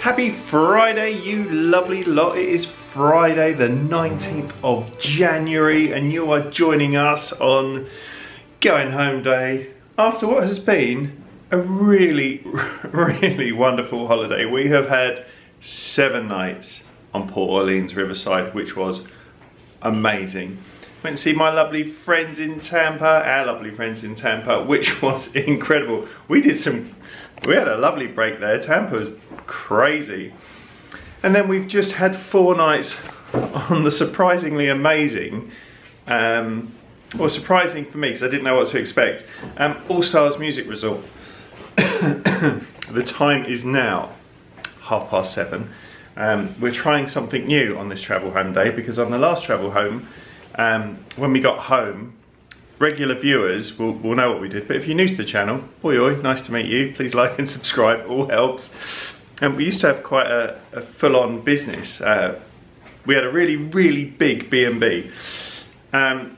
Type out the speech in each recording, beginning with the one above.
Happy Friday, you lovely lot. It is Friday the 19th of January and you are joining us on Going Home Day after what has been a really wonderful holiday. We have had 7 nights on Port Orleans Riverside, which was amazing. Went to see my lovely friends in Tampa, our lovely friends in Tampa, which was incredible. We had a lovely break there. Tampa was crazy. And then we've just had 4 nights on the surprisingly amazing, well, surprising for me because I didn't know what to expect, All Stars Music Resort. The time is now 7:30. We're trying something new on this travel home day because on the last travel home, when we got home, regular viewers will know what we did, but if you're new to the channel, oi, nice to meet you. Please like and subscribe, all helps. And we used to have quite a full-on business. We had a really big B&B. And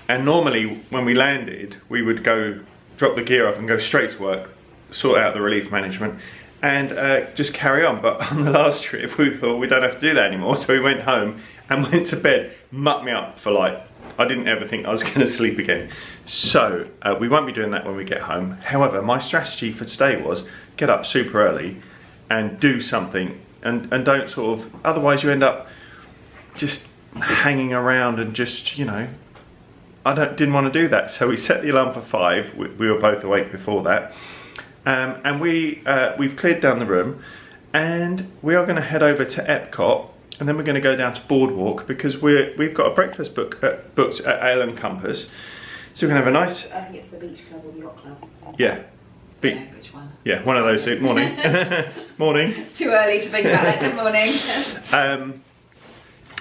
normally when we landed, we would go drop the gear off and go straight to work, sort out the relief management, and just carry on. But on the last trip, we thought we don't have to do that anymore, so we went home and went to bed, mucked me up for like, I didn't ever think I was going to sleep again. So we won't be doing that when we get home. However, my strategy for today was get up super early and do something, and don't sort of, otherwise you end up just hanging around and just, you know, didn't want to do that. So we set the alarm for 5. We were both awake before that. And we've cleared down the room and we are going to head over to Epcot, and then we're going to go down to Boardwalk because we've got a breakfast booked at Ale and Compass. So we're going to have a nice... I think it's the Beach Club or the Yacht Club. Yeah. Which one? Yeah, one of those two. Morning. Morning. It's too early to think about that. Good morning.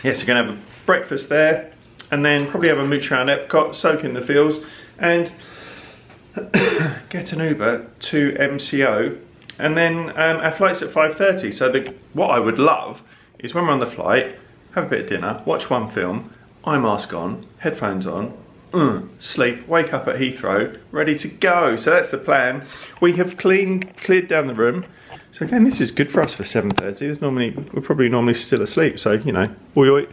Yes, we're going to have a breakfast there and then probably have a mooch around Epcot, soak in the feels, and get an Uber to MCO. And then our flight's at 5:30. So what I would love is when we're on the flight, have a bit of dinner, watch one film, eye mask on, headphones on, sleep, wake up at Heathrow, ready to go. So that's the plan. We have cleared down the room. So again, this is good for us for 7:30. We're probably normally still asleep, so you know, oi.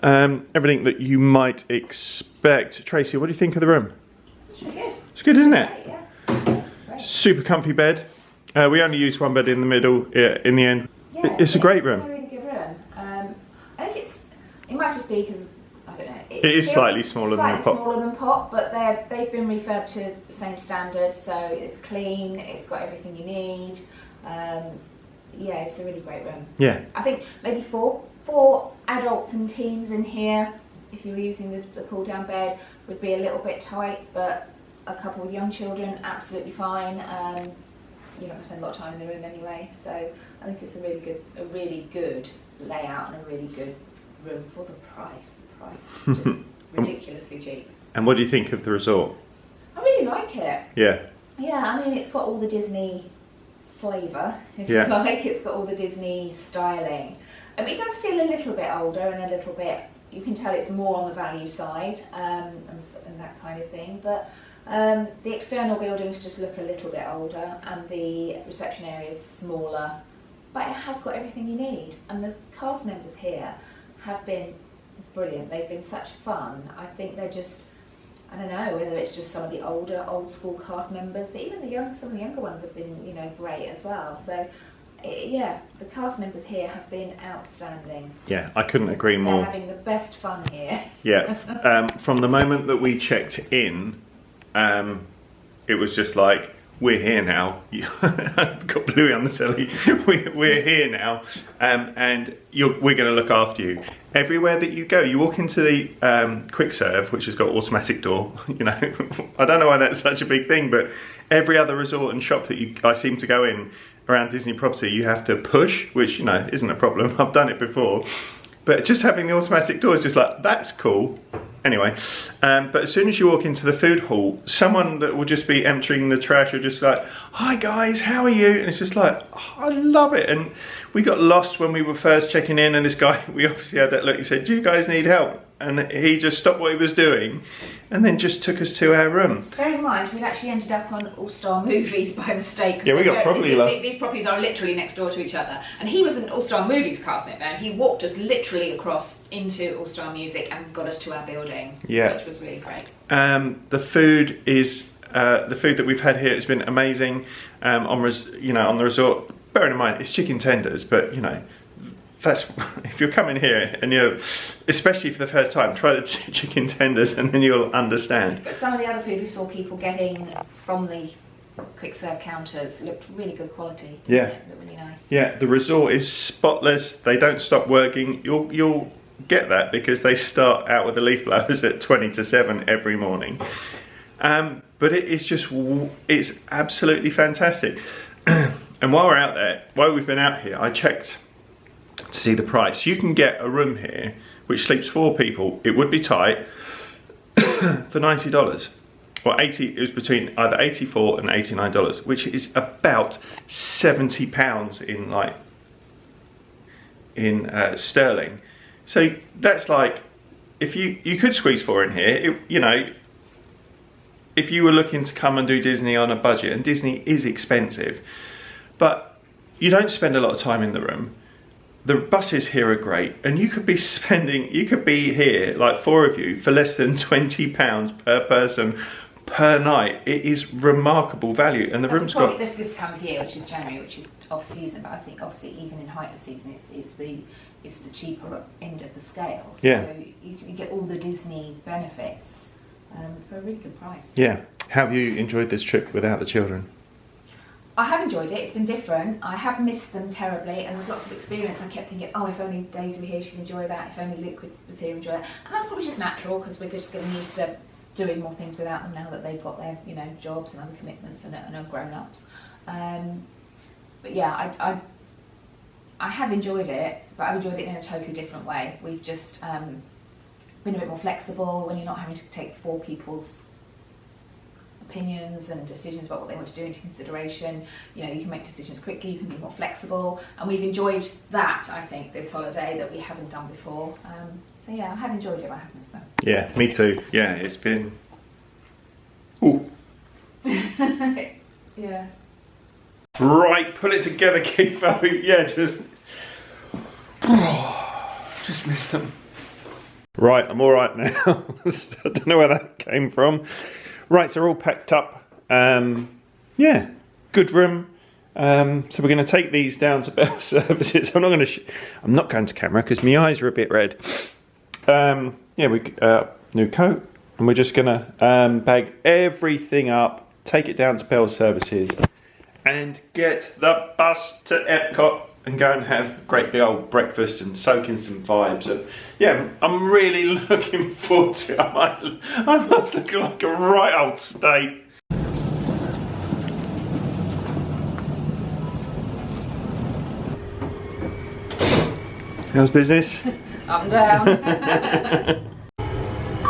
Everything that you might expect. Tracy, what do you think of the room? It's really good. It's good, isn't it? Great, yeah. Great. Super comfy bed. We only used one bed in the middle in the end. Yeah, it's a great room. It's a really good room. I think it might just be because, I don't know. It is slightly smaller than the Pop. Smaller than Pop, but they've been refurbed to the same standard, so it's clean, it's got everything you need. Yeah, it's a really great room. Yeah. I think maybe four adults and teens in here, if you were using the pull down bed, would be a little bit tight, but a couple with young children, absolutely fine. You don't spend a lot of time in the room anyway, so I think it's a really good layout and a really good room for the price. The price, just ridiculously cheap. And what do you think of the resort? I really like it. Yeah. Yeah, I mean, it's got all the Disney flavour, if Yeah. you like. It's got all the Disney styling. I mean, it does feel a little bit older and a little bit, you can tell it's more on the value side, and that kind of thing. But the external buildings just look a little bit older and the reception area is smaller, but it has got everything you need. And the cast members here have been brilliant. They've been such fun. I think they're just, I don't know whether it's just some of the older, old school cast members, but even some of the younger ones have been, you know, great as well. So yeah, the cast members here have been outstanding. Yeah, I couldn't agree more. They're having the best fun here. Yeah. From the moment that we checked in, it was just like, we're here now. I've got Bluey on the telly. We're here now, and we're going to look after you. Everywhere that you go, you walk into the quick serve, which has got automatic door. You know, I don't know why that's such a big thing, but every other resort and shop that I seem to go in around Disney property, you have to push, which, you know, isn't a problem. I've done it before. But just having the automatic door is just like, that's cool. Anyway, but as soon as you walk into the food hall, someone that will just be emptying the trash will just like, hi guys, how are you? And it's just like, oh, I love it. And we got lost when we were first checking in, and this guy, we obviously had that look, he said, do you guys need help? and he just stopped what he was doing and then just took us to our room. Bearing in mind, we'd actually ended up on All-Star Movies by mistake. Yeah, we got properly lost. These properties are literally next door to each other. And he was an All-Star Movies castmate there, and he walked us literally across into All-Star Music and got us to our building, which was really great. The food is, the food that we've had here has been amazing on the resort. Bearing in mind, it's chicken tenders, but you know, that's, if you're coming here and you're, especially for the first time, try the chicken tenders and then you'll understand. But some of the other food we saw people getting from the quick serve counters looked really good quality. Yeah. It looked really nice. Yeah, the resort is spotless. They don't stop working. You'll get that because they start out with the leaf blowers at 20 to 7 every morning. But it is just, it's absolutely fantastic. And while we've been out here, I checked to see the price. You can get a room here which sleeps 4 people. It would be tight for $90. Or 80, it was between either $84 and $89, which is about £70 in sterling. So that's like, if you could squeeze 4 in here, you know, if you were looking to come and do Disney on a budget, and Disney is expensive, but you don't spend a lot of time in the room. The buses here are great, and you could be here, like 4 of you, for less than £20 per person per night. It is remarkable value, and the room's got... This time of year, which is January, which is off season, but I think obviously even in height of season, it's the cheaper end of the scale. So yeah, you get all the Disney benefits for a really good price. Yeah. How have you enjoyed this trip without the children? I have enjoyed it. It's been different. I have missed them terribly, and there's lots of experience. I kept thinking, oh, if only Daisy were here, she'd enjoy that. If only Luke was here, enjoy that. And that's probably just natural because we're just getting used to doing more things without them now that they've got their, you know, jobs and other commitments and are grown-ups. But yeah, I have enjoyed it, but I've enjoyed it in a totally different way. We've just been a bit more flexible when you're not having to take 4 people's opinions and decisions about what they want to do into consideration. You know, you can make decisions quickly, you can be more flexible, and we've enjoyed that, I think, this holiday that we haven't done before. So yeah, I have enjoyed it, but I have missed them. Yeah, me too. Yeah, it's been... Ooh. Yeah. Right, pull it together, Kifo. Yeah, just missed them. Right, I'm all right now. I don't know where that came from. Right, so we're all packed up. Yeah, good room. So we're going to take these down to Bell Services. I'm not going to camera because my eyes are a bit red. Yeah, new coat, and we're just going to bag everything up, take it down to Bell Services, and get the bus to Epcot and go and have a great big old breakfast and soak in some vibes. And yeah, I'm really looking forward to it. I must look like a right old state. How's business? Up and down.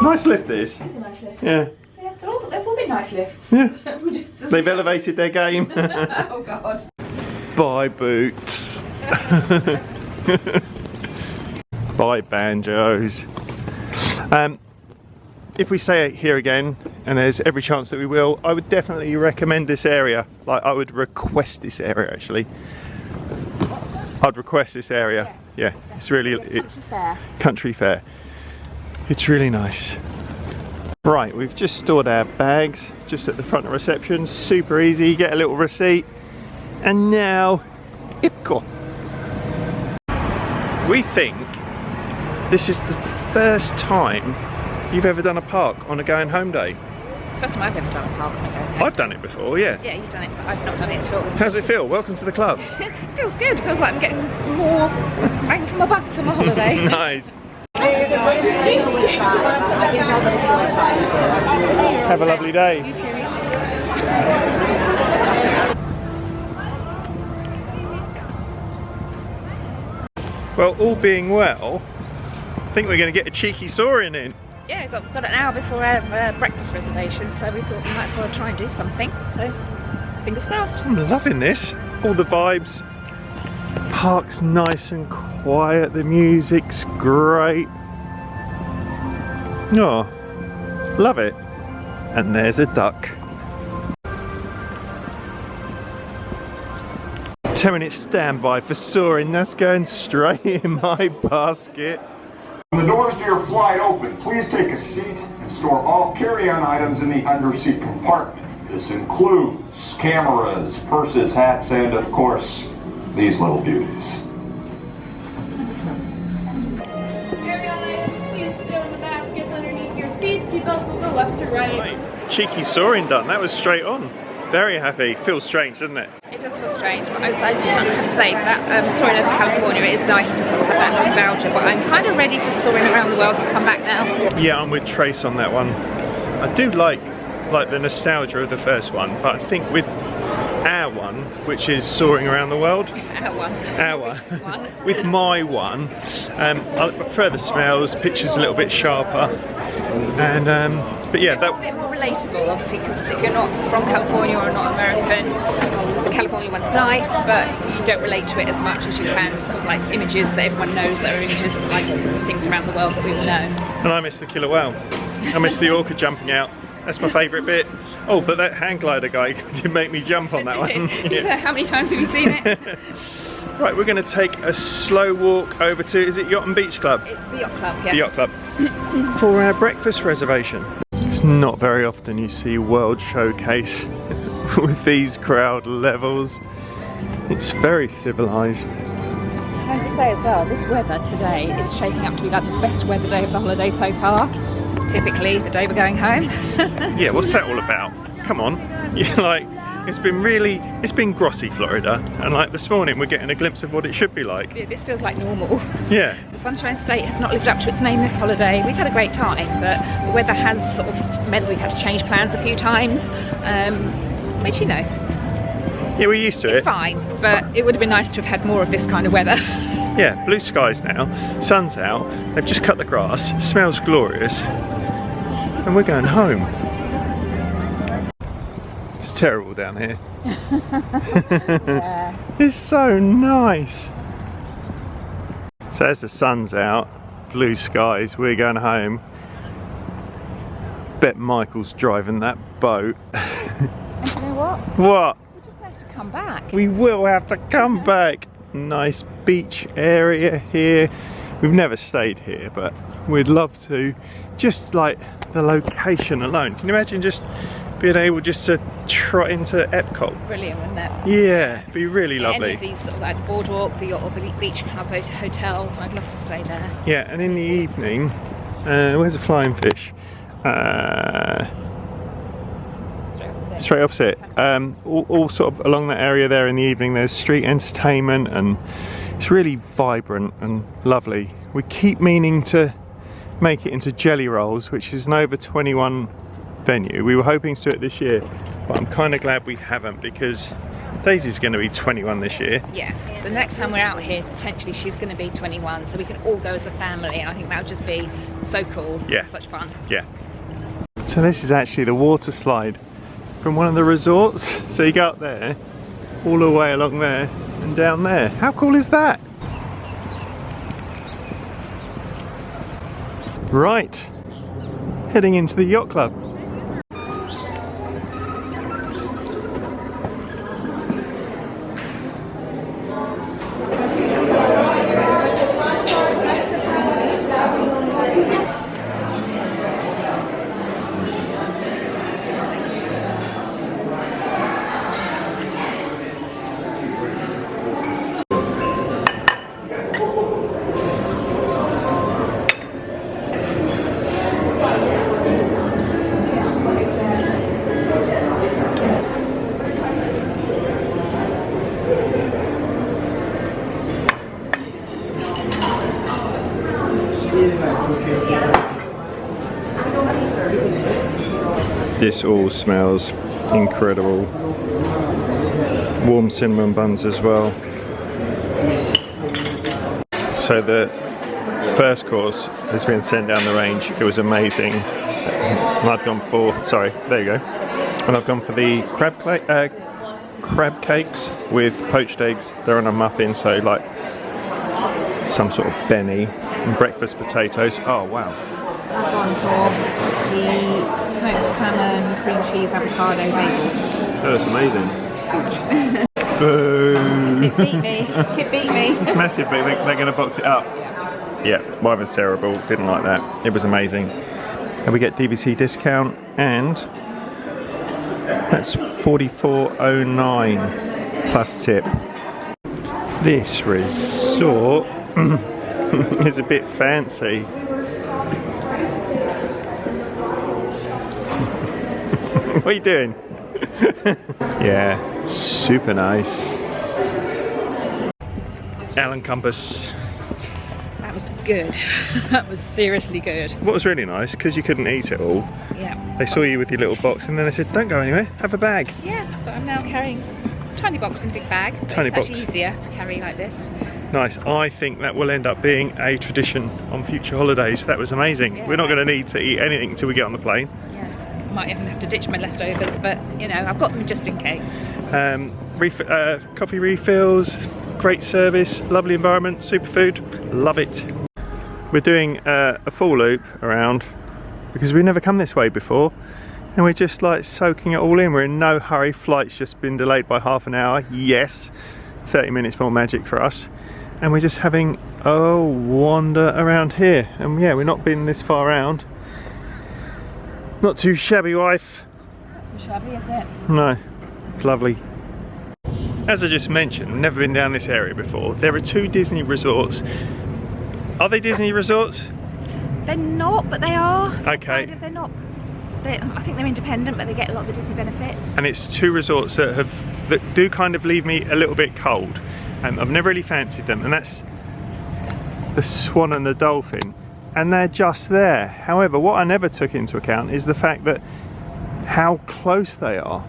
Nice lift this. It's a nice lift. Yeah. Yeah, they've all been nice lifts. Yeah. They've elevated their game. Oh God. Bye boots. Bye banjos. If we stay here again, and there's every chance that we will, I would definitely recommend this area. Like, I would request this area actually. I'd request this area. Yeah, it's really country fair. Country fair. It's really nice. Right, we've just stored our bags just at the front of reception. Super easy, get a little receipt, and now Epcot. We think this is the first time you've ever done a park on a going home day. It's the first time I've ever done a park on a going home. I've done it before, yeah. Yeah, you've done it, but I've not done it at all. How's it feel? Welcome to the club. It feels good. It feels like I'm getting more bang for my buck for my holiday. Nice. Have a lovely day. You too. Well, all being well, I think we're going to get a cheeky Soarin in. Yeah, got an hour before our breakfast reservation, so we thought we might as well try and do something. So, fingers crossed. I'm loving this. All the vibes. Park's nice and quiet. The music's great. Oh, love it. And there's a duck. 10-minute standby for Soarin. That's going straight in my basket. When the doors to your flight open, please take a seat and store all carry-on items in the under-seat compartment. This includes cameras, purses, hats, and of course, these little beauties. Carry-on items, please stow in the baskets underneath your seats. Seatbelts will go left to right. Cheeky Soarin done. That was straight on. Very happy. Feels strange, doesn't it? It does feel strange, but I have to say that Soarin Over California, it is nice to sort of have that nostalgia, but I'm kind of ready for Soarin Around the World to come back now. Yeah, I'm with Trace on that one. I do like the nostalgia of the first one, but I think with our one, which is Soaring Around the World. Our one. With my one, I prefer the smells, pictures a little bit sharper, and but yeah, it's a bit more relatable, obviously, because if you're not from California or not American, the California one's nice, but you don't relate to it as much as you can sort of like images that everyone knows that are images of like things around the world that we all know. And I miss the killer whale. I miss the orca jumping out. That's my favourite bit. Oh, but that hang glider guy did make me jump on that one. Yeah. How many times have you seen it? Right, we're going to take a slow walk over to, is it Yacht and Beach Club? It's the Yacht Club, yes. The Yacht Club. For our breakfast reservation. It's not very often you see World Showcase with these crowd levels. It's very civilised. Can I just say as well, this weather today is shaping up to be like the best weather day of the holiday so far. Typically the day we're going home. Yeah, what's that all about? Come on. You're like, it's been grotty, Florida, and like this morning we're getting a glimpse of what it should be like. Yeah, this feels like normal. Yeah. The Sunshine State has not lived up to its name this holiday. We've had a great time, but the weather has sort of meant we've had to change plans a few times, which, you know. Yeah, we're used to it. It's fine, but it would have been nice to have had more of this kind of weather. Yeah, blue skies now, sun's out, they've just cut the grass, smells glorious, and we're going home. It's terrible down here. Yeah. It's so nice. So as the sun's out, blue skies, we're going home. Bet Michael's driving that boat. And you know what? What? We're just going to have to come back. We will have to come back. Nice beach area here. We've never stayed here, but we'd love to. Just like the location alone. Can you imagine just being able just to trot into Epcot? Brilliant, wouldn't it? Yeah, it'd be really lovely. Any of these sort of like Boardwalk, the Yacht or the Beach Club hotels, I'd love to stay there. Yeah, and in the evening, where's the flying fish? Straight opposite. All sort of along that area there in the evening, there's street entertainment, and it's really vibrant and lovely. We keep meaning to make it into Jelly Rolls, which is an over 21 venue. We were hoping to do it this year, but I'm kind of glad we haven't, because Daisy's going to be 21 this year. Yeah, so next time we're out here, potentially she's going to be 21, so we can all go as a family. I think that would just be so cool. Yeah. Such fun. Yeah. So this is actually the water slide from one of the resorts. So you go up there, all the way along there and down there. How cool is that? Right, heading into the Yacht Club. This all smells incredible. Warm cinnamon buns as well. So the first course has been sent down the range. It was amazing. And I've gone for, sorry, there you go. And I've gone for the crab cakes with poached eggs. They're on a muffin, so like some sort of Benny, and breakfast potatoes. Oh wow. I've gone for the smoked salmon, cream cheese, avocado bagel. That was amazing. Huge. Boo! It beat me. It beat me. It's massive, but they're going to box it up. Yeah, mine was terrible. Didn't like that. It was amazing. And we get DVC discount, and that's $44.09 plus tip. This resort is a bit fancy. What are you doing? Yeah, super nice. Allen Compass. That was good. That was seriously good. What was really nice, because you couldn't eat it all, Yeah. they saw you with your little box and then they said, don't go anywhere, have a bag. Yeah, so I'm now carrying a tiny box in a big bag. But Tiny it's box. actually easier to carry like this. Nice. I think that will end up being a tradition on future holidays. That was amazing. Yeah. We're not going to need to eat anything until we get on the plane. Yeah. Might even have to ditch my leftovers, but you know, I've got them just in case. Coffee refills, great service, lovely environment, super food, love it. We're doing a full loop around because we've never come this way before, and we're just like soaking it all in. We're in no hurry. Flight's just been delayed by half an hour. Yes, 30 minutes more magic for us, and we're just having a wander around here. And yeah, we're not been this far around. Not too shabby, wife. Not too shabby, is it? No, it's lovely. As I just mentioned, I've never been down this area before. There are 2 Disney resorts. Are they Disney resorts? They're not, but they are. Okay. Kind of, they're not. I think they're independent, but they get a lot of the Disney benefits. And it's 2 resorts that do kind of leave me a little bit cold. I've never really fancied them, and that's the Swan and the Dolphin. And they're just there. However, what I never took into account is the fact that how close they are.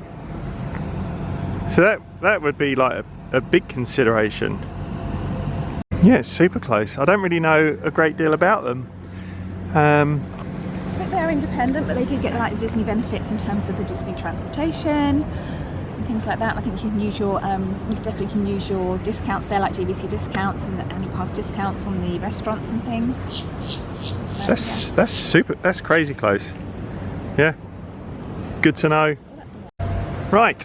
So that would be like a big consideration. Yeah, it's super close. I don't really know a great deal about them. I think they're independent, but they do get like the Disney benefits in terms of the Disney transportation and things like that. I think you can use your, you definitely can use your discounts there, like GVC discounts and the annual pass discounts on the restaurants and things. That's super. That's crazy close. Yeah, good to know. Right,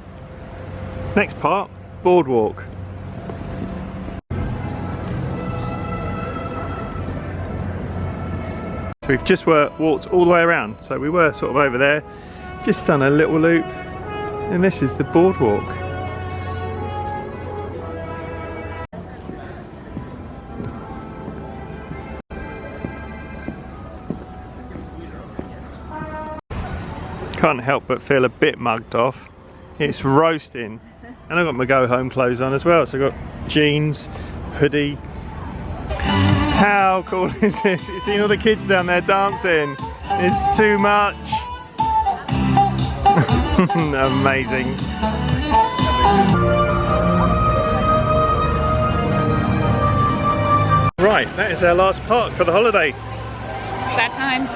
next part, Boardwalk. So we've just walked all the way around. So we were sort of over there, just done a little loop, and this is the Boardwalk. Can't help but feel a bit mugged off. It's roasting, and I've got my go home clothes on as well. So I've got jeans, hoodie. How cool is this? You've seen all the kids down there dancing. It's too much. Amazing. Right, that is our last park for the holiday. Sad times.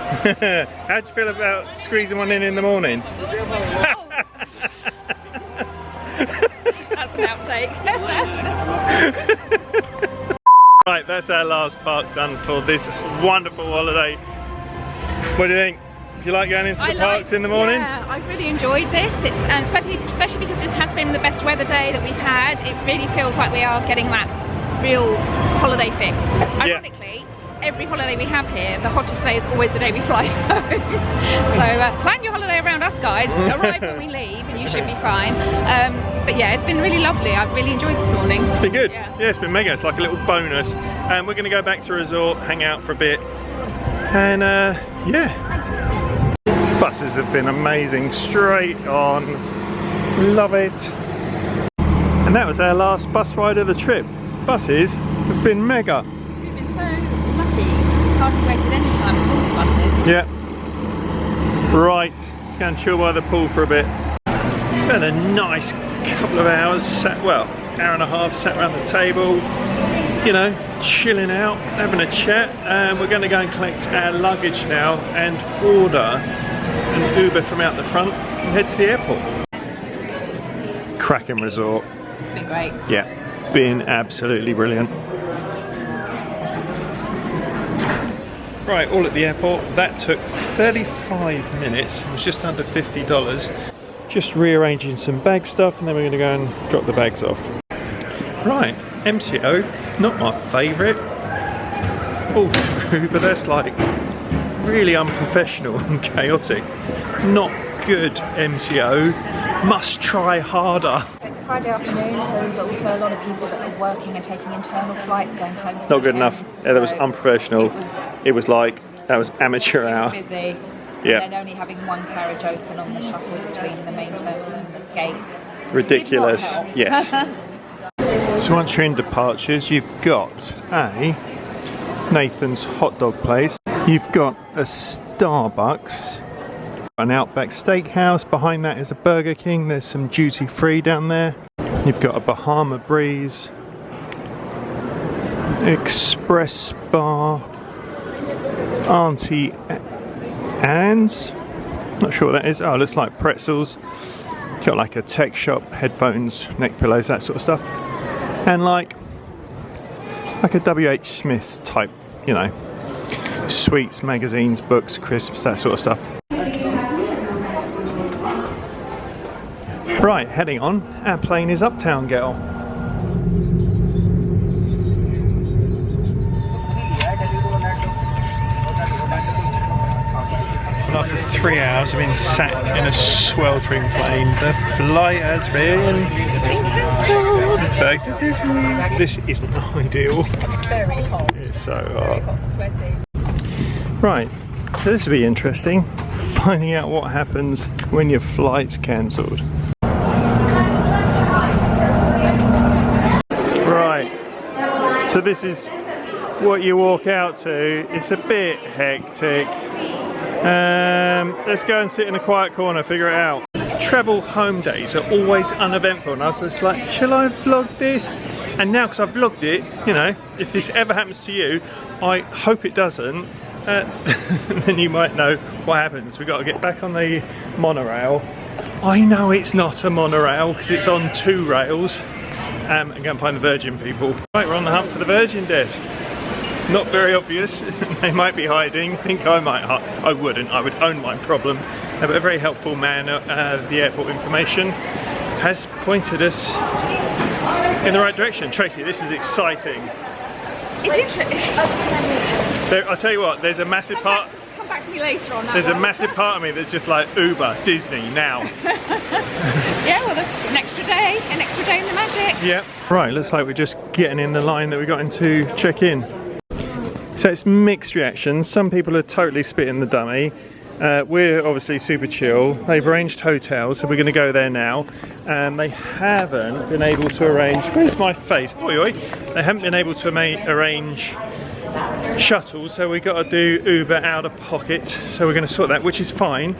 How do you feel about squeezing one in the morning? That's an outtake. Right, that's our last park done for this wonderful holiday. What do you think? Do you like going into the parks in the morning? Yeah, I've really enjoyed this. It's especially because this has been the best weather day that we've had. It really feels like we are getting that real holiday fix. Ironically, every holiday we have here, the hottest day is always the day we fly home. So plan your holiday around us, guys. Arrive when we leave and you should be fine. But yeah, it's been really lovely. I've really enjoyed this morning. It's been good. Yeah, it's been mega. It's like a little bonus. And we're going to go back to resort, hang out for a bit. And yeah. Buses have been amazing. Straight on. Love it. And that was our last bus ride of the trip. Buses have been mega. We've been so lucky. We've hardly waited any time at all for buses. Yeah. Right, let's go and chill by the pool for a bit. Spent a nice couple of hours, hour and a half, sat around the table, you know, chilling out, having a chat. And we're going to go and collect our luggage now and order an Uber from out the front and head to the airport. Cracking resort. It's been great. Yeah, been absolutely brilliant. Right, all at the airport. That took 35 minutes. It was just under $50. Just rearranging some bag stuff, and then we're going to go and drop the bags off. Right, MCO, not my favourite. All through, but that's like really unprofessional and chaotic. Not good MCO. Must try harder. So it's a Friday afternoon, so there's also a lot of people that are working and taking internal flights going home. Not good enough. Yeah, that was unprofessional. It was like, that was amateur hour. It was busy. Yeah. And then only having one carriage open on the shuttle between the main terminal and the gate. Ridiculous. Did not help. Yes. So once you're in departures, you've got a Nathan's hot dog place. You've got a Starbucks, an Outback Steakhouse. Behind that is a Burger King. There's some duty free down there. You've got a Bahama Breeze, Express Bar, Auntie Anne's. Not sure what that is. Oh, it looks like pretzels. Got like a tech shop, headphones, neck pillows, that sort of stuff. And like a WH Smith's type, you know, sweets, magazines, books, crisps, that sort of stuff. Right, heading on. Our plane is Uptown Girl. After 3 hours of being sat in a sweltering plane, the flight has been back to Disney. This isn't ideal. Very hot. It's so Very hot. hot, sweaty. Right, so this will be interesting. Finding out what happens when your flight's cancelled. Right, so this is what you walk out to. It's a bit hectic. Let's go and sit in a quiet corner, figure it out. Travel home days are always uneventful, and I was just like, shall I vlog this? And now, because I've vlogged it, you know, if this ever happens to you, I hope it doesn't, then you might know what happens. We've got to get back on the monorail. I know it's not a monorail because it's on 2 rails, and go and find the Virgin people. Right, we're on the hunt for the Virgin desk. Not very obvious. They might be hiding. I think I might. I wouldn't. I would own my problem. But a very helpful man at the airport information has pointed us in the right direction. Tracy, this is exciting. It's interesting. I'll tell you what. There's a massive part. Come back to me later on that. There's a one. massive part of me that's just like Uber, Disney now. Yeah, well, there's an extra day in the magic. Yep. Right. Looks like we're just getting in the line that we got into check in. So it's mixed reactions. Some people are totally spitting the dummy. We're obviously super chill. They've arranged hotels, so we're going to go there now. They haven't been able to arrange... Where's my face? Oi, oi. They haven't been able to arrange shuttles, so we've got to do Uber out of pocket. So we're going to sort that, which is fine.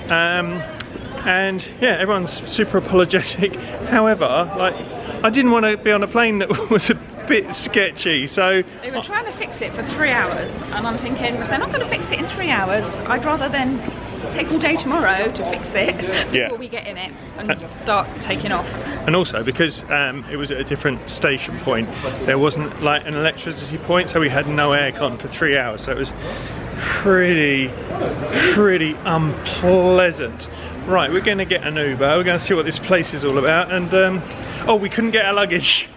And yeah, everyone's super apologetic. However, like, I didn't want to be on a plane that was a bit sketchy, so They were trying to fix it for 3 hours, and I'm thinking, if they're not going to fix it in 3 hours, I'd rather then take all day tomorrow to fix it before we get in it and start taking off. And also because it was at a different station point, there wasn't like an electricity point, so we had no aircon for 3 hours, so it was pretty unpleasant. Right, we're going to get an Uber, we're going to see what this place is all about, and oh, we couldn't get our luggage.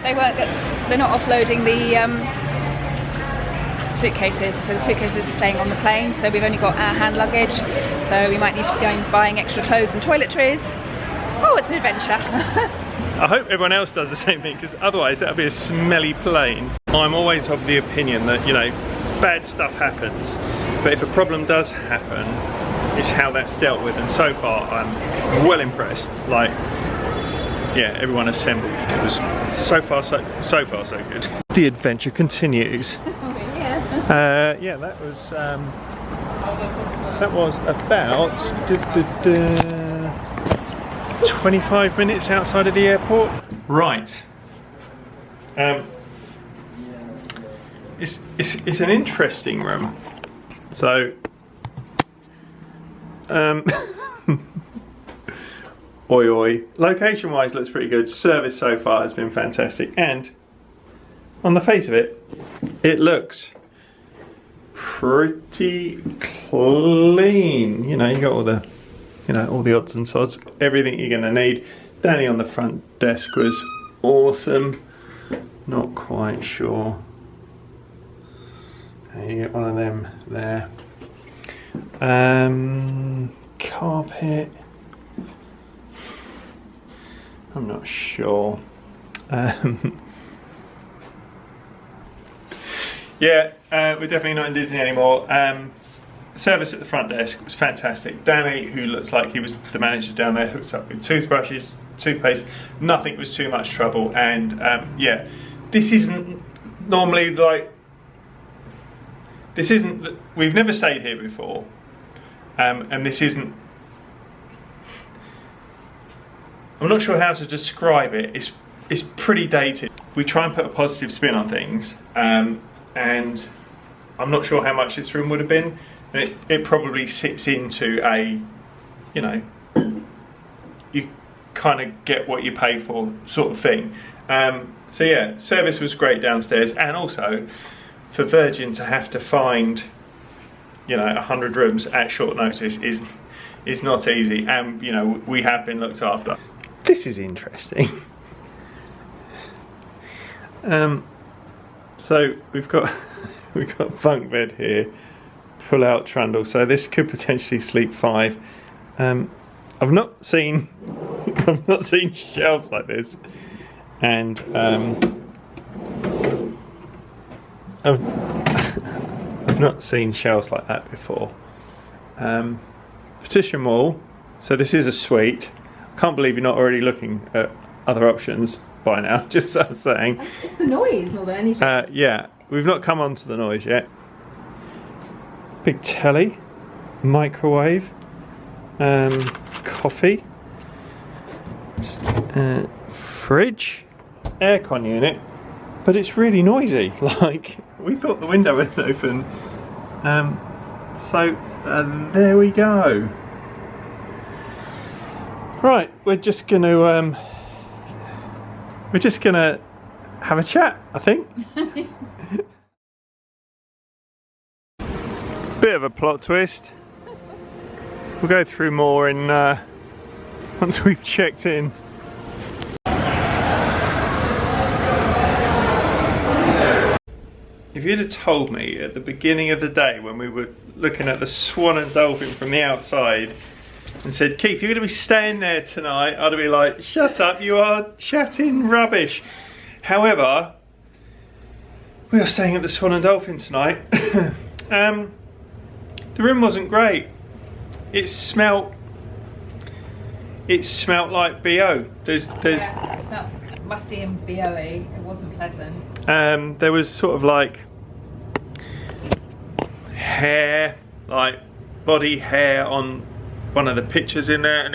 They're not offloading the suitcases, so the suitcases are staying on the plane, so we've only got our hand luggage, so we might need to be going buying extra clothes and toiletries. Oh, it's an adventure. I hope everyone else does the same thing, because otherwise that'll be a smelly plane. I'm always of the opinion that, you know, bad stuff happens, but if a problem does happen, it's how that's dealt with, and so far I'm well impressed. Like, yeah, everyone assembled. It was so far so good. The adventure continues. Yeah, that was about 25 minutes outside of the airport. Right. It's an interesting room. So oi oi. Location wise looks pretty good. Service so far has been fantastic, and on the face of it, it looks pretty clean. You know, you got all the, you know, all the odds and sods, everything you're gonna need. Danny on the front desk was awesome. Not quite sure. You get one of them there. Carpet. I'm not sure. Yeah, we're definitely not in Disney anymore. Service at the front desk was fantastic. Danny, who looks like he was the manager down there, hooked up with toothbrushes, toothpaste. Nothing was too much trouble. And yeah, this isn't normally like, this isn't, we've never stayed here before. And this isn't, I'm not sure how to describe it. It's pretty dated. We try and put a positive spin on things. And I'm not sure how much this room would have been. And it probably sits into a, you know, you kind of get what you pay for sort of thing. So yeah, service was great downstairs, and also for Virgin to have to find, you know, 100 rooms at short notice is not easy. And you know, we have been looked after. This is interesting. So we've got bunk bed here, pull out trundle, so this could potentially sleep 5. I've not seen shelves like this, and I've not seen shelves like that before. Petition wall, so this is a suite. I can't believe you're not already looking at other options by now, just as I'm saying. It's the noise more than anything. Yeah, we've not come on to the noise yet. Big telly, microwave, coffee, fridge, aircon unit, but it's really noisy. Like, we thought the window was open. So there we go. Right, we're just gonna have a chat, I think. Bit of a plot twist. We'll go through more in once we've checked in. If you'd have told me at the beginning of the day when we were looking at the Swan and Dolphin from the outside and said, Keith, you're going to be staying there tonight, I'd be like, shut up, you are chatting rubbish. However, we are staying at the Swan and Dolphin tonight. The room wasn't great. It smelt like BO. Yeah, it smelled musty and BO-y. It wasn't pleasant. There was sort of like hair, like body hair on one of the pictures in there, and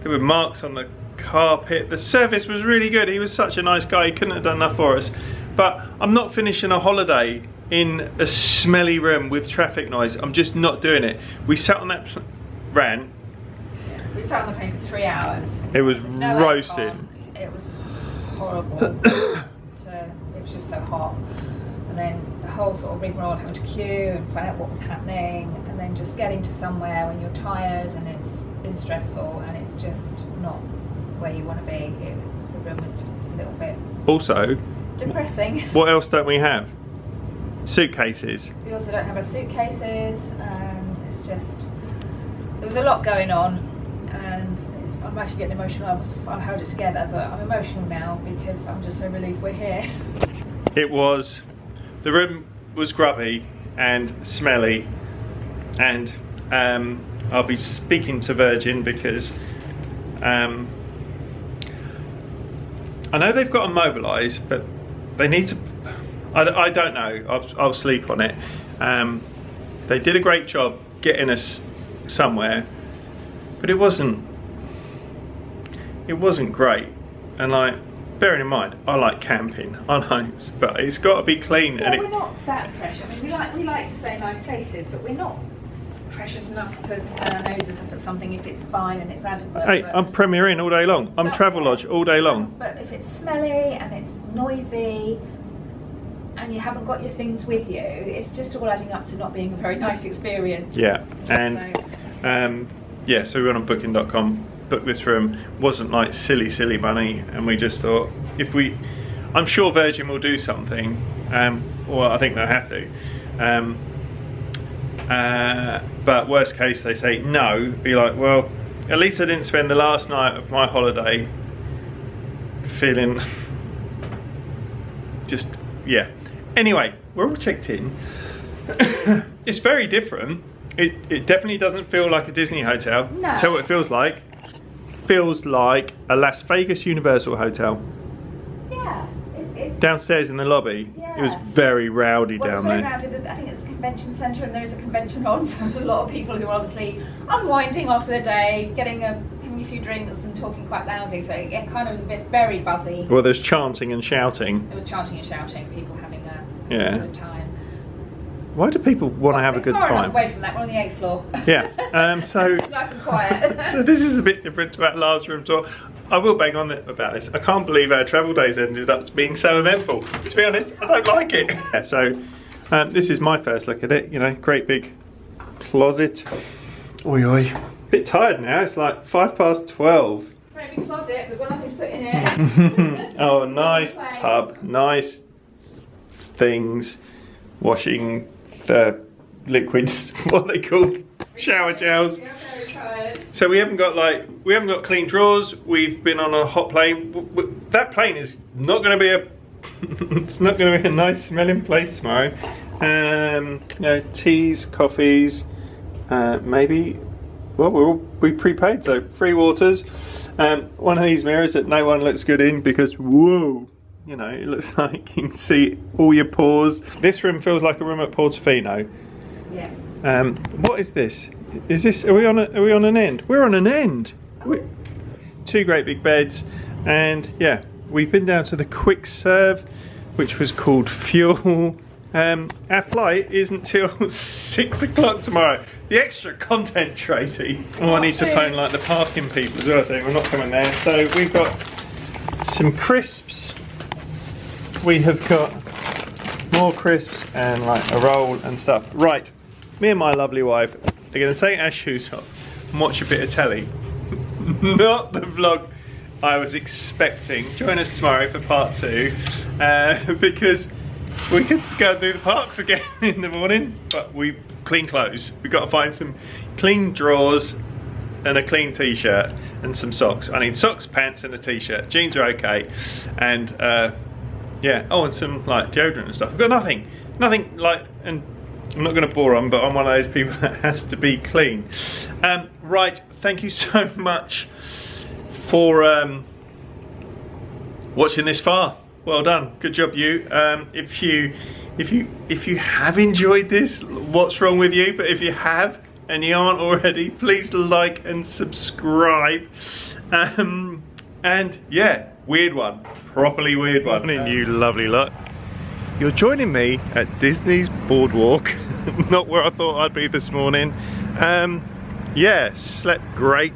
there were marks on the carpet. The service was really good. He was such a nice guy. He couldn't have done enough for us. But I'm not finishing a holiday in a smelly room with traffic noise. I'm just not doing it. We sat on that ran. Yeah, we sat on the plane for 3 hours. It was no roasting. It was horrible. It was just so hot. And then the whole sort of rigmarole, having to queue and find out what was happening, and then just getting to somewhere when you're tired and it's been stressful and it's just not where you want to be. The room was just a little bit Also, depressing. What else don't we have? Suitcases. We also don't have our suitcases, and it's just, there was a lot going on, and I'm actually getting emotional. I held it together, but I'm emotional now because I'm just so relieved we're here. It was, the room was grubby and smelly, and I'll be speaking to Virgin because I know they've got to mobilise, but they need to, I don't know, I'll sleep on it. They did a great job getting us somewhere, but it wasn't great. And like, bearing in mind, I like camping, but it's got to be clean. Well, and we're not that precious. I mean, we like to stay in nice places, but we're not precious enough to turn our noses up at something if it's fine and it's adequate. Hey, I'm Premier Inn all day long. I'm Travelodge all day long. But if it's smelly and it's noisy, and you haven't got your things with you, it's just all adding up to not being a very nice experience. Yeah, and yeah, so we went on booking.com, booked this room, wasn't like silly money, and we just thought, I'm sure Virgin will do something, well, I think they'll have to, but worst case they say no, be like, well, at least I didn't spend the last night of my holiday feeling just, yeah. Anyway, we're all checked in. It's very different. It definitely doesn't feel like a Disney hotel. No. Tell what it feels like. Feels like a Las Vegas Universal hotel. Yeah. It's Downstairs in the lobby, Yeah. it was very rowdy well, down it's very there. rowdy. I think it's a convention centre and there is a convention on, so there's a lot of people who are obviously unwinding after the day, having a few drinks and talking quite loudly, so it kind of was a bit very buzzy. Well, there's chanting and shouting. There was chanting and shouting, people having a good time. Why do people want to have a good Far enough time? away from that, we're on the 8th floor. Yeah, so It's nice and quiet. so this is a bit different to that last room tour. I will bang on about this. I can't believe our travel days ended up being so eventful. To be honest, I don't like it. Yeah, so this is my first look at it. You know, great big closet. Oi oi. Bit tired now. It's like 12:05. Very big closet, we've got nothing to put in it. Oh, nice tub, nice things, washing the liquids. What are they called? Shower gels. Yeah, very tired. So we haven't got clean drawers. We've been on a hot plane. That plane is not going to be a it's not going to be a nice smelling place tomorrow. You know, teas, coffees, maybe. Well, we prepaid, so free waters. One of these mirrors that no one looks good in because whoa, you know, it looks like you can see all your pores. This room feels like a room at Portofino. Yes. What is this? Is this? Are we on an end? We're on an end. Two great big beds, and yeah, we've been down to the quick serve, which was called Fuel. Our flight isn't till 6 o'clock tomorrow. The extra content, Tracy. Oh, I need to phone like the parking people as well, saying we're not coming there. So we've got some crisps. We have got more crisps and like a roll and stuff. Right, me and my lovely wife are going to take our shoes off and watch a bit of telly. Not the vlog I was expecting. Join us tomorrow for part 2 because we could go and do the parks again in the morning, but we clean clothes. We've got to find some clean drawers and a clean t-shirt and some socks. I need socks, pants and a t-shirt. Jeans are okay, and yeah, oh, and some like deodorant and stuff. We've got nothing like, and I'm not going to bore on, but I'm one of those people that has to be clean. Right, thank you so much for watching this far. Well done, good job you. If you have enjoyed this, what's wrong with you? But if you have and you aren't already, please like and subscribe. And yeah, weird one, properly weird one. And you lovely lot, you're joining me at Disney's Boardwalk. Not where I thought I'd be this morning. Yeah, slept great,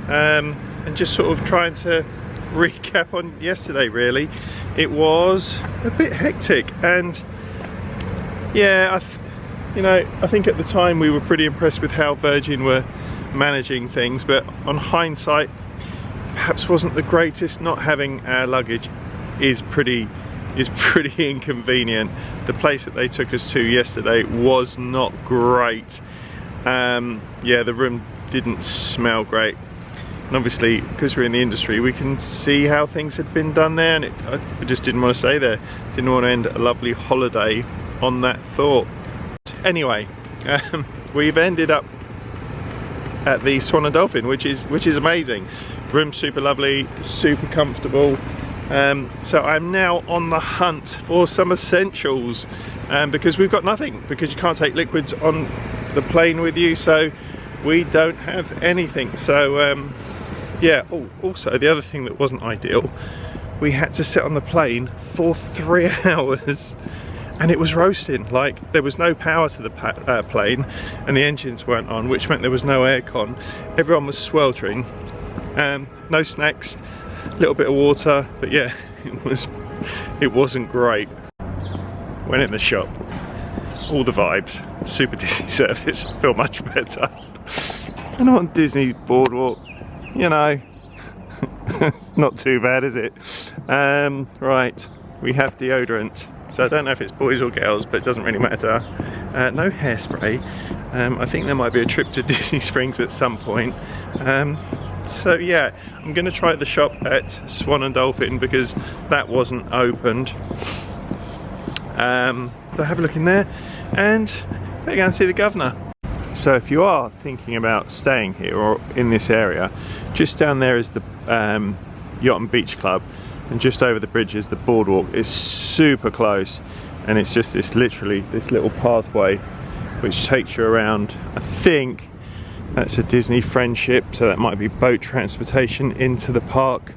and just sort of trying to recap on yesterday. Really, it was a bit hectic, and yeah, I think at the time we were pretty impressed with how Virgin were managing things, but on hindsight, perhaps wasn't the greatest. Not having our luggage is pretty inconvenient. The place that they took us to yesterday was not great. Yeah, the room didn't smell great. And obviously, because we're in the industry, we can see how things had been done there, and I just didn't want to stay there. Didn't want to end a lovely holiday on that thought. Anyway, we've ended up at the Soarin Dolphin, which is amazing. Room's super lovely, super comfortable. So I'm now on the hunt for some essentials, because we've got nothing, because you can't take liquids on the plane with you, so we don't have anything. So yeah, also the other thing that wasn't ideal, we had to sit on the plane for 3 hours and it was roasting. Like, there was no power to the plane and the engines weren't on, which meant there was no aircon. Everyone was sweltering. No snacks, a little bit of water, but yeah, it wasn't great. went in the shop. All the vibes, super Disney service, feel much better. And on Disney's Boardwalk, you know, it's not too bad, is it? Right, we have deodorant. So I don't know if it's boys or girls, but it doesn't really matter. No hairspray. I think there might be a trip to Disney Springs at some point. So yeah, I'm going to try the shop at Swan and Dolphin because that wasn't opened. So have a look in there and better go and see the governor. So if you are thinking about staying here or in this area, just down there is the Yacht and Beach Club, and just over the bridge is the Boardwalk. It's super close, and it's just literally this little pathway which takes you around. I think that's a Disney friendship, so that might be boat transportation into the park,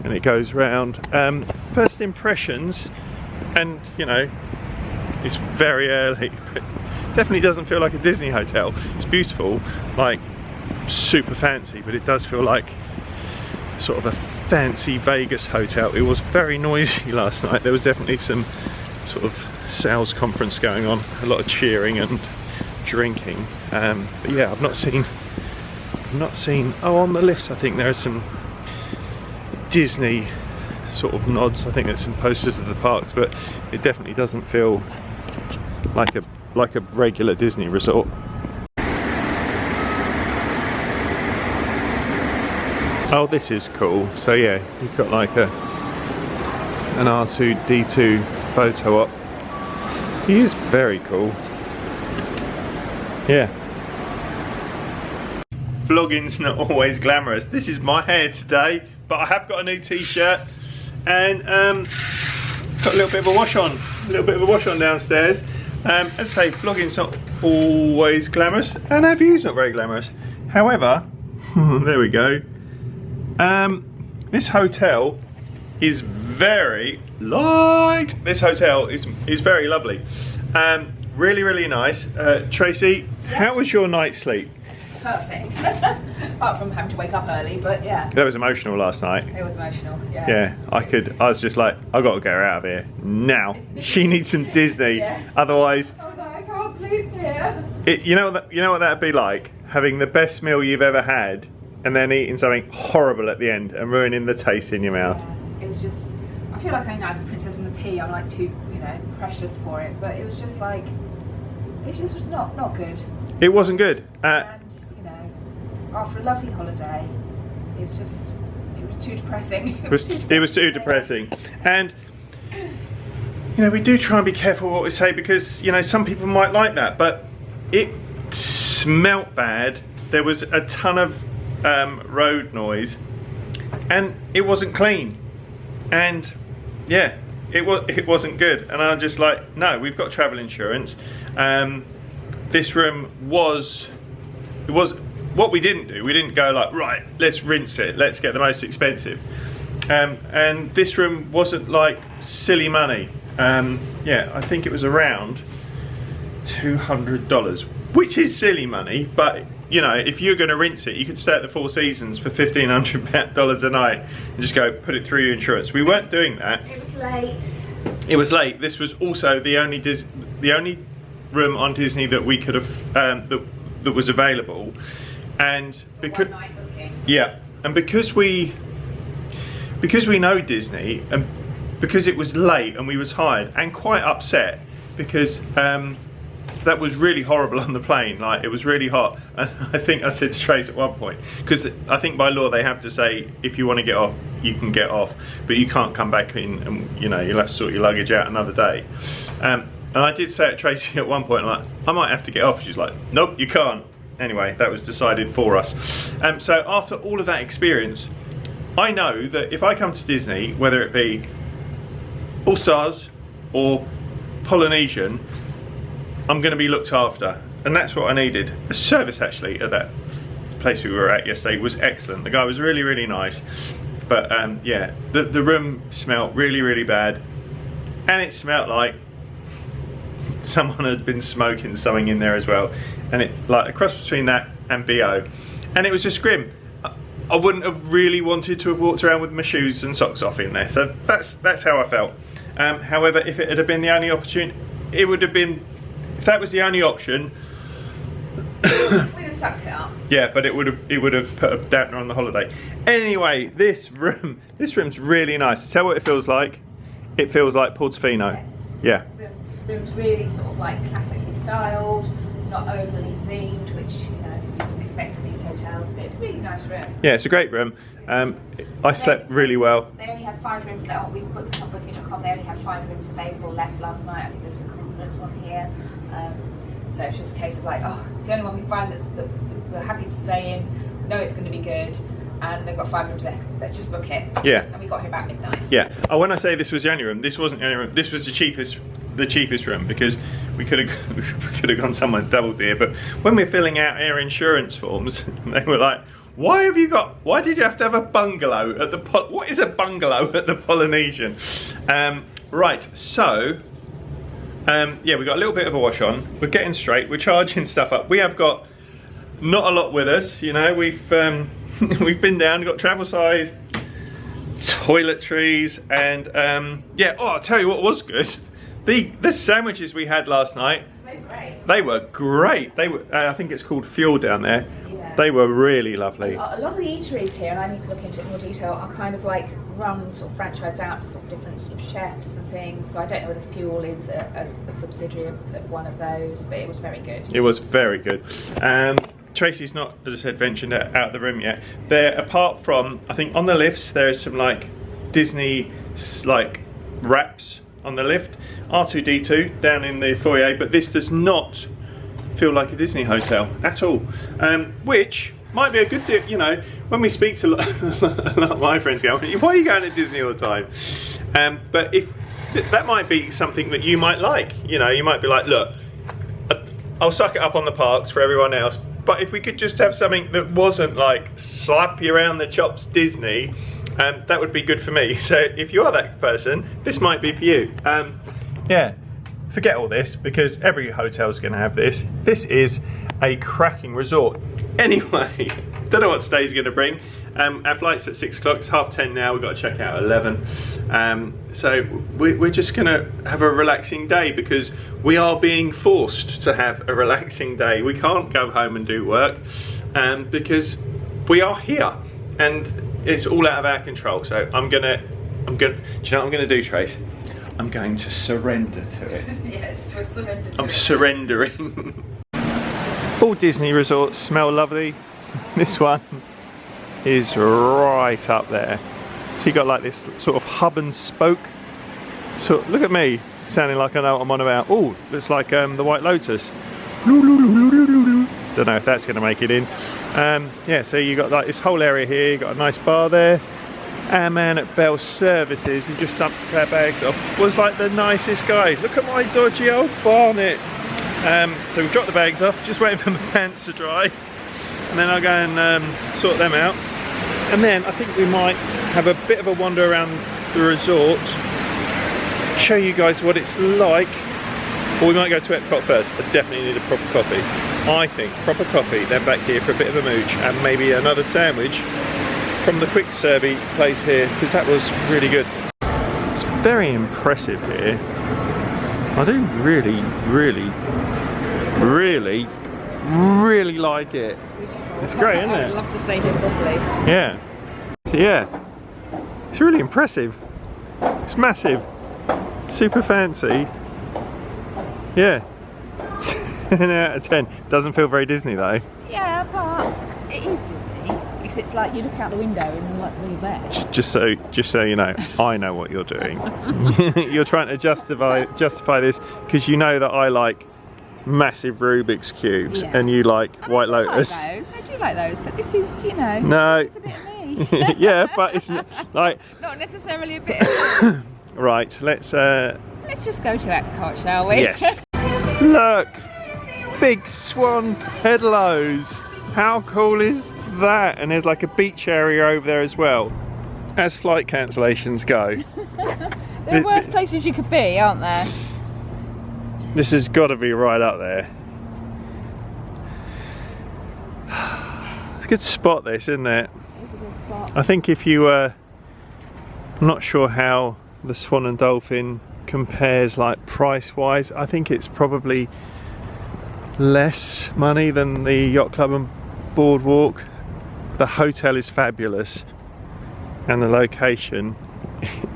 and it goes round. First impressions, and you know, it's very early, but definitely doesn't feel like a Disney hotel. It's beautiful, like super fancy, but it does feel like sort of a fancy Vegas hotel. It was very noisy last night. There was definitely some sort of sales conference going on, a lot of cheering and drinking. But yeah, I've not seen. Oh, on the lifts, I think there are some Disney sort of nods. I think there's some posters of the parks, but it definitely doesn't feel like a regular Disney resort. Oh, this is cool. So yeah, you've got like an R2-D2 photo op. He is very cool. Yeah. Vlogging's not always glamorous. This is my hair today, but I have got a new t-shirt and got a little bit of a wash on. Downstairs. As I say, vlogging's not always glamorous, and our view's not very glamorous. However, there we go. This hotel is very light. This hotel is very lovely. Really, really nice. Tracy, how was your night's sleep? Perfect. Apart from having to wake up early, but yeah. That was emotional last night. It was emotional, yeah. Yeah, I was just like, I got to get her out of here now. She needs some Disney. Yeah. Otherwise, I was like, I can't sleep here. you know what that'd be like? Having the best meal you've ever had and then eating something horrible at the end and ruining the taste in your mouth. Yeah, it was just, I feel like I know the Princess and the Pea. I'm like too, you know, precious for it, but it was just like, it just was not good. It wasn't good. And you know, after a lovely holiday, it was too depressing. It was too depressing. And you know, we do try and be careful what we say because, you know, some people might like that, but it smelt bad. There was a ton of road noise and it wasn't clean, and yeah, it wasn't good. And I'm just like, no, we've got travel insurance. This room was what we didn't do. We didn't go like, right, let's rinse it, let's get the most expensive. And this room wasn't like silly money. Yeah, I think it was around $200, which is silly money, but you know, if you're going to rinse it, you could stay at the Four Seasons for $1,500 a night and just go put it through your insurance. We weren't doing that. It was late. It was late. This was also the only room on Disney that we could have that was available, and because yeah, and because we know Disney, and because it was late and we were tired and quite upset because that was really horrible on the plane. Like, it was really hot, and I think I said to Trace at one point, because I think by law they have to say if you want to get off, you can get off, but you can't come back in, and you know, you'll have to sort your luggage out another day. And I did say to Tracy at one point, I'm like, I might have to get off. She's like, nope, you can't. Anyway, that was decided for us. So after all of that experience, I know that if I come to Disney, whether it be All Stars or Polynesian, I'm going to be looked after, and that's what I needed. The service actually at that place we were at yesterday was excellent. The guy was really, really nice, but yeah, the room smelled really, really bad, and it smelled like someone had been smoking something in there as well, and it, like, a cross between that and BO, and it was just grim. I wouldn't have really wanted to have walked around with my shoes and socks off in there, so that's how I felt. However, if it had been the only it would have been, if that was the only option. We'd have sucked it up. Yeah, but it would have put a dampener on the holiday. Anyway, this room's really nice. Tell what it feels like. It feels like Portofino. Yes. Yeah. Room's really sort of like classically styled, not overly themed, which you wouldn't expect in these hotels, but it's a really nice room. Yeah, it's a great room. I slept really well. They only had 5 rooms that we booked this on booking.com. They only had 5 rooms available left last night. I think there was the conference one here. So it's just a case of like, oh, it's the only one we find that we're happy to stay in, know it's going to be good, and they've got 5 rooms there. Let's just book it. Yeah. And we got here about midnight. Yeah. Oh, when I say this was the only room, this wasn't the only room. This was the cheapest room, because we could have gone somewhere double dear. But when we're filling out our insurance forms, they were like, why did you have to have a bungalow at the what is a bungalow at the Polynesian? Right, so yeah, we got a little bit of a wash on. We're getting straight. We're charging stuff up. We have got not a lot with us. You know, we've we've been down. We've got travel size toiletries, and yeah. Oh, I'll tell you what was good. The sandwiches we had last night. They were great. They were. I think it's called Fuel down there. Yeah. They were really lovely. A lot of the eateries here, and I need to look into it in more detail, are kind of like run sort of franchised out to sort of different sort of chefs and things. So I don't know whether Fuel is a subsidiary of one of those, but it was very good. It was very good. Tracy's not, as I said, ventured out of the room yet. There, apart from, I think on the lifts there is some like Disney like wraps on the lift. R2-D2 down in the foyer, but this does not feel like a Disney hotel at all, which might be a good thing. You know, when we speak to a lot of my friends, go, why are you going to Disney all the time? But if that might be something that you might like, you know, you might be like, look, I'll suck it up on the parks for everyone else, but if we could just have something that wasn't like slap you around the chops Disney, that would be good for me. So if you are that person, this might be for you. Yeah, forget all this, because every hotel's going to have this. This is a cracking resort. Anyway, don't know what today's going to bring. Our flight's at 6 o'clock, it's 10:30 now, we've got to check out at 11. So we're just going to have a relaxing day, because we are being forced to have a relaxing day. We can't go home and do work, because we are here, and it's all out of our control. So do you know what I'm gonna do, Trace? I'm going to surrender to it. Yes, we'll surrender to I'm it. surrendering. All Disney resorts smell lovely. This one is right up there. So you got like this sort of hub and spoke. So look at me, sounding like I know what I'm on about. Oh, looks like the White Lotus. Don't know if that's going to make it in. Yeah, so you got like this whole area here. You got a nice bar there. Our man at Bell Services, we just dumped our bags off, was like the nicest guy. Look at my dodgy old bonnet. So we dropped the bags off, just waiting for my pants to dry, and then I'll go and sort them out. And then I think we might have a bit of a wander around the resort, show you guys what it's like. Or we might go to Epcot first. I definitely need a proper coffee. I think proper coffee, then back here for a bit of a mooch, and maybe another sandwich from the quick servey place here, because that was really good. It's very impressive here. I do really like it. It's great, isn't it? I'd love to stay here properly. Yeah. So yeah, it's really impressive. It's massive, super fancy. Yeah. 10 out of 10. Doesn't feel very Disney though. Yeah, but it is Disney. It's like you look out the window and you're like, really there. Just so you know, I know what you're doing. You're trying to justify this because you know that I like massive Rubik's cubes, yeah. And you like White Lotus. I do like those, but this is, you know, no. this is a bit of me. Yeah, but it's like not necessarily a bit of me. Right, let's just go to Epcot, shall we? Yes. Look, big swan headlows. How cool is that? And there's like a beach area over there as well. As flight cancellations go. There are worse places you could be, aren't there? This has got to be right up there. It's a good spot, this, isn't it? It's a good spot. I think if you were not sure how the Swan and Dolphin compares like price wise, I think it's probably less money than the Yacht Club and Boardwalk. The hotel is fabulous and the location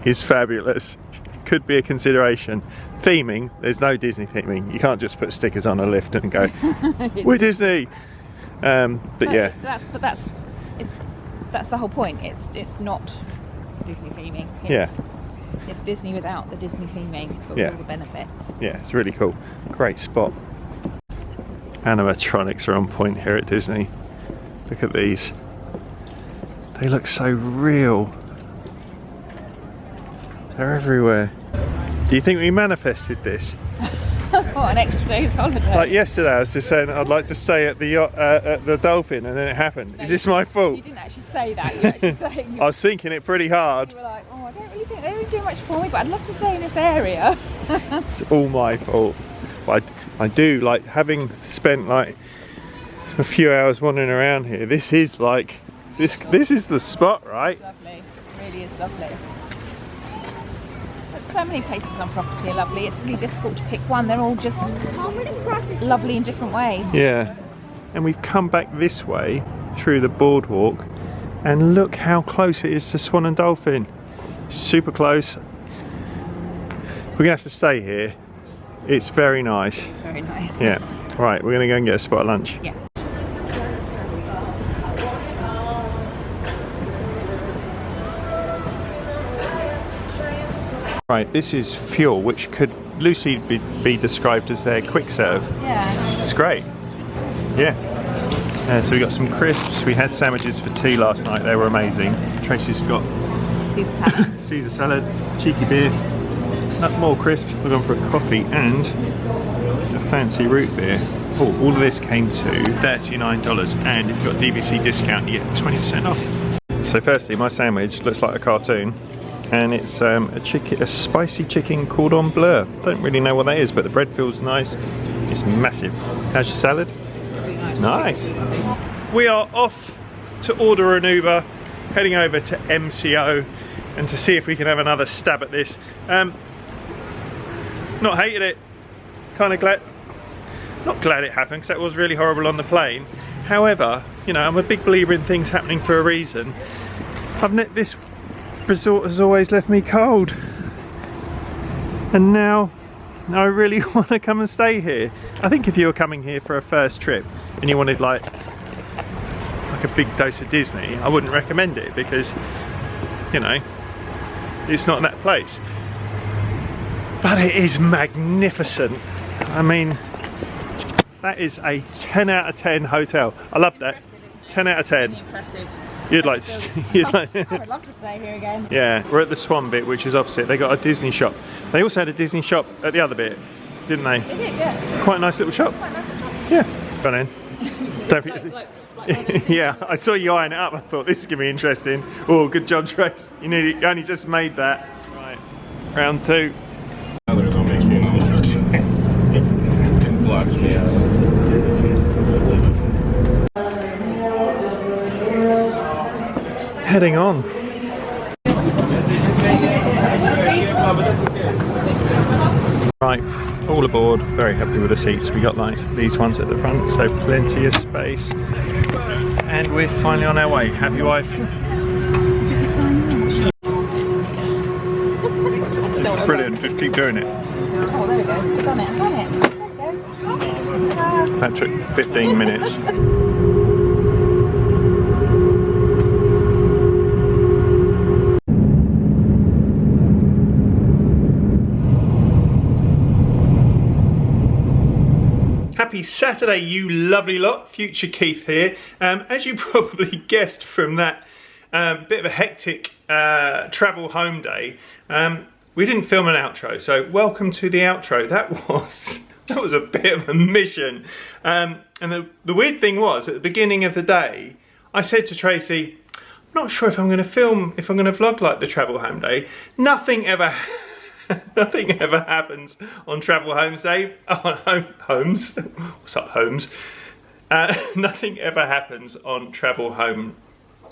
is fabulous. Could be a consideration. Theming, there's no Disney theming. You can't just put stickers on a lift and go, we're Disney. But yeah. That's the whole point. It's not Disney theming. It's Disney without the Disney theming, but with all the benefits. Yeah, it's really cool. Great spot. Animatronics are on point here at Disney. Look at these. They look so real. They're everywhere. Do you think we manifested this? What, an extra day's holiday? Like yesterday I was just saying I'd like to stay at the Dolphin, and then it happened. No, is this my fault? You didn't actually say that. You actually saying I was thinking it pretty hard. You were like, oh, I don't really think they don't do much for me, but I'd love to stay in this area. It's all my fault. But I do, like, having spent like a few hours wandering around here, this is like this is the spot, right? It's lovely. It really is lovely. So many places on property are lovely. It's really difficult to pick one. They're all just lovely in different ways. Yeah. And we've come back this way through the boardwalk, and look how close it is to Swan and Dolphin. Super close. We're gonna have to stay here. It's very nice. It's very nice. Yeah. Right, we're gonna go and get a spot of lunch. Yeah. Right, this is fuel, which could loosely be described as their quick serve. Yeah. It's great. Yeah. So we got some crisps. We had sandwiches for tea last night. They were amazing. Tracy's got Caesar salad. Caesar salad, cheeky beer, more crisps. We're going for a coffee and a fancy root beer. Oh, all of this came to $39, and if you've got DVC discount, you get 20% off. So firstly, my sandwich looks like a cartoon. And it's a spicy chicken cordon bleu. Don't really know what that is, but the bread feels nice. It's massive. How's your salad? Really Nice. We are off to order an Uber, heading over to MCO, and to see if we can have another stab at this. Not hated it. Kind of glad. Not glad it happened, because that was really horrible on the plane. However, you know, I'm a big believer in things happening for a reason. This resort has always left me cold, and now I really want to come and stay here. I think if you were coming here for a first trip and you wanted like a big dose of Disney, I wouldn't recommend it, because you know it's not that place, but it is magnificent. I mean, that is a 10 out of 10 hotel. I love that. 10 out of 10. Really impressive. You'd like I would love to stay here again. Yeah, we're at the Swan bit, which is opposite. They got a Disney shop. They also had a Disney shop at the other bit, didn't they? They did, yeah. Quite a nice little shop. Quite nice little shops. Yeah, gone in. Don't forget. Yeah, I saw you eyeing it up. I thought this is gonna be interesting. Oh, good job, Trace. You only just made that. Right, round two. Heading on. Right, all aboard. Very happy with the seats. We got like these ones at the front, so plenty of space. And we're finally on our way. Happy wife? Brilliant. Just keep doing it. Oh, there we go. We've done it. Done it. There we go. That took 15 minutes. Happy Saturday, you lovely lot. Future Keith here. As you probably guessed from that bit of a hectic travel home day, we didn't film an outro, so welcome to the outro. That was a bit of a mission. And the weird thing was, at the beginning of the day, I said to Tracy, I'm not sure if I'm going to vlog like the travel home day. Nothing ever happens on travel homes day. Homes. What's up, homes? Nothing ever happens on travel home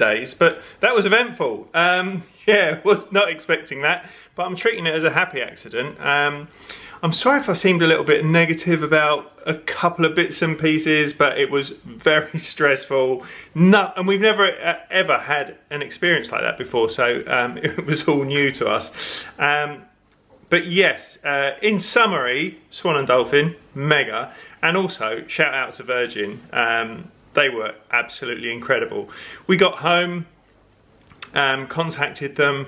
days, but that was eventful. Yeah, was not expecting that, but I'm treating it as a happy accident. I'm sorry if I seemed a little bit negative about a couple of bits and pieces, but it was very stressful. No, and we've never ever had an experience like that before, so it was all new to us. But yes, in summary, Swan and Dolphin, mega, and also shout out to Virgin. They were absolutely incredible. We got home, contacted them,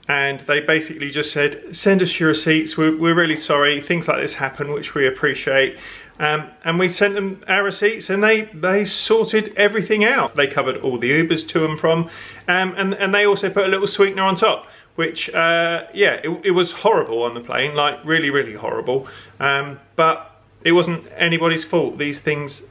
and they basically just said, send us your receipts, we're really sorry, things like this happen, which we appreciate. And we sent them our receipts, and they sorted everything out. They covered all the Ubers to and from, and they also put a little sweetener on top, which, yeah, it was horrible on the plane, like really, really horrible. But it wasn't anybody's fault. These things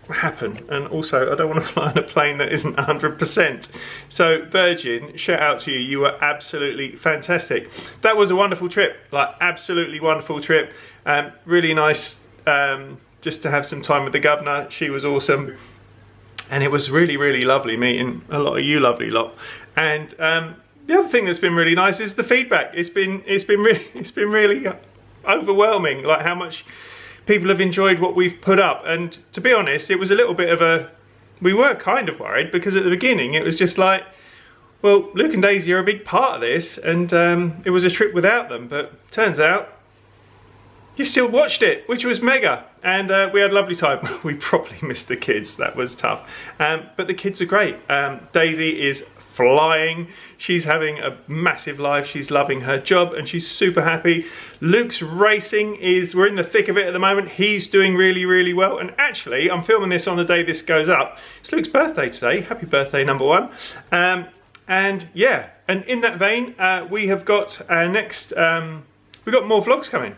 happen, and also I don't want to fly on a plane that isn't 100%. So Virgin, shout out to you, you were absolutely fantastic. That was a wonderful trip, like absolutely wonderful trip. Really nice just to have some time with the governor. She was awesome, and it was really, really lovely meeting a lot of you lovely lot. And the other thing that's been really nice is the feedback. It's been really overwhelming, like how much people have enjoyed what we've put up. And to be honest, it was a little bit of a, we were kind of worried, because at the beginning it was just like, well, Luke and Daisy are a big part of this, and it was a trip without them, but turns out you still watched it, which was mega, and we had a lovely time. We probably missed the kids, that was tough, but the kids are great. Daisy is flying, she's having a massive life, she's loving her job, and she's super happy. Luke's racing we're in the thick of it at the moment. He's doing really, really well, and actually I'm filming this on the day this goes up. It's Luke's birthday today. Happy birthday, number one. And yeah, and in that vein, we have got our next, we've got more vlogs coming.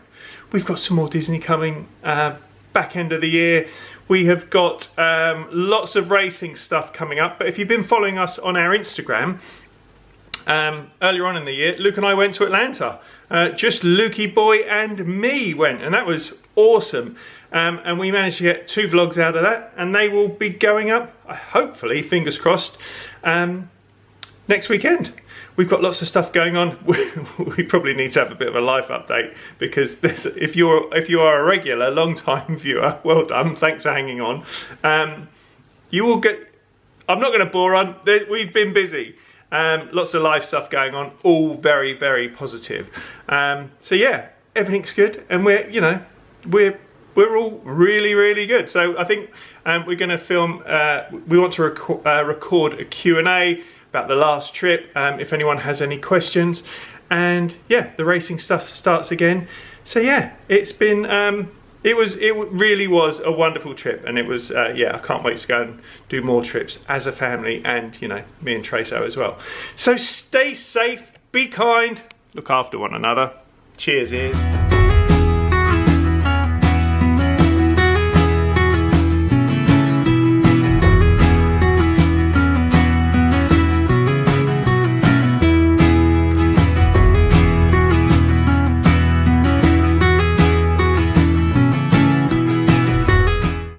We've got some more Disney coming back end of the year. We have got lots of racing stuff coming up, but if you've been following us on our Instagram, earlier on in the year, Luke and I went to Atlanta. Just Lukey boy and me went, and that was awesome. And we managed to get 2 vlogs out of that, and they will be going up, hopefully, fingers crossed, next weekend. We've got lots of stuff going on. We probably need to have a bit of a life update, because if you are a regular, long-time viewer, well done, thanks for hanging on. You will get, I'm not going to bore on, we've been busy. Lots of live stuff going on, all very, very positive. So yeah, everything's good, and we're all really, really good. So I think we're going to film, we want to record a Q&A about the last trip, if anyone has any questions. And yeah, the racing stuff starts again. So yeah, it's been, it really was a wonderful trip, and it was, yeah, I can't wait to go and do more trips as a family, and me and Traso as well. So stay safe, be kind, look after one another. Cheers, ears.